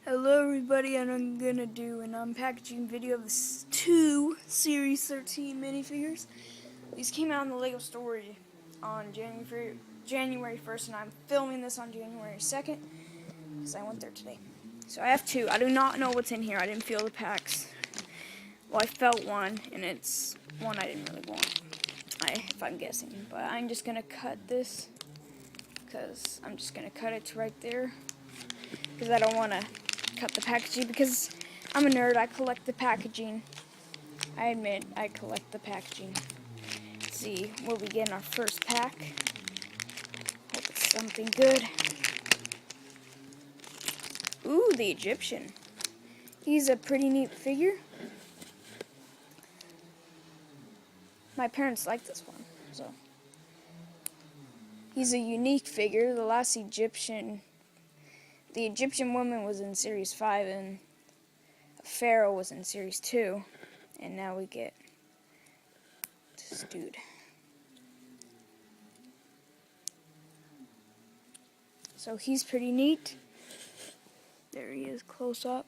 Hello everybody, and I'm gonna do an unpackaging video of the two Series 13 minifigures. These came out in the LEGO store on January 1st, and I'm filming this on January 2nd because I went there today. So I have two. I do not know what's in here. I didn't feel the packs. Well, I felt one, and it's one I didn't really want, if I'm guessing. But I'm just gonna cut this because I'm just gonna cut it to right there because I don't want to cut the packaging because I'm a nerd. I collect the packaging. I admit I collect the packaging. Let's see what we get in our first pack. Hope it's something good. Ooh, the Egyptian. He's a pretty neat figure. My parents like this one, so he's a unique figure. The last Egyptian woman was in Series 5 and Pharaoh was in Series 2, and now we get this dude. So he's pretty neat. There he is close up.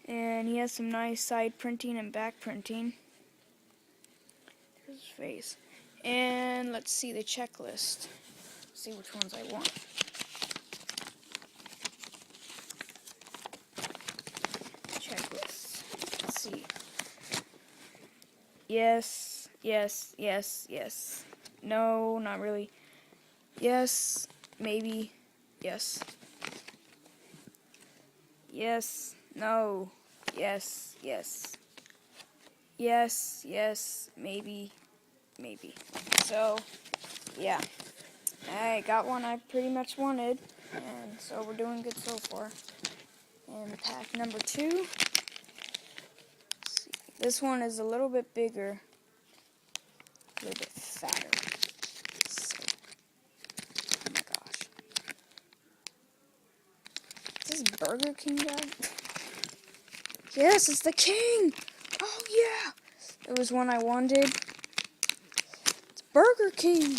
And he has some nice side printing and back printing. There's his face. And let's see the checklist. See which ones I want. Checklist. Let's see. Yes, yes, yes, yes. No, not really. Yes, maybe. Yes. Yes, no. Yes, yes. Yes, yes, maybe, maybe. So, yeah. I got one I pretty much wanted, and so we're doing good so far. And pack number 2. Let's see. This one is a little bit bigger, a little bit fatter. So, oh my gosh. Is this Burger King guy? Yes, it's the King! Oh yeah! It was one I wanted. It's Burger King!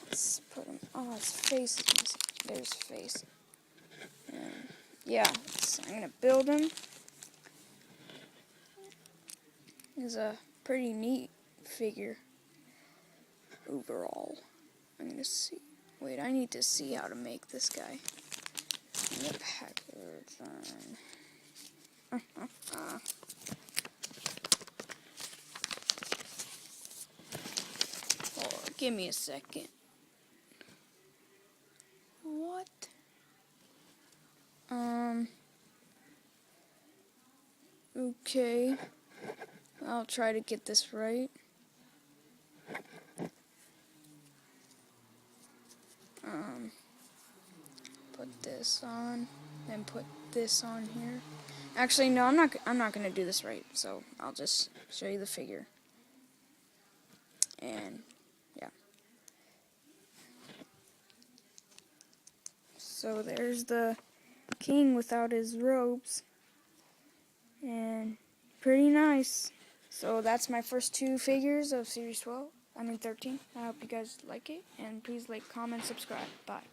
Let's put him. Oh, his face is missing. There's his face. And yeah, so I'm gonna build him. He's a pretty neat figure overall. I'm gonna see. Wait, I need to see how to make this guy. The package. Oh, give me a second. What? Okay. I'll try to get this right. Put this on, then put this on here. Actually, no, I'm not gonna do this right. So I'll just show you the figure. And yeah. So there's the King without his robes, and pretty nice. So that's my first 2 figures of Series 13. I hope you guys like it, and please like, comment, subscribe. Bye.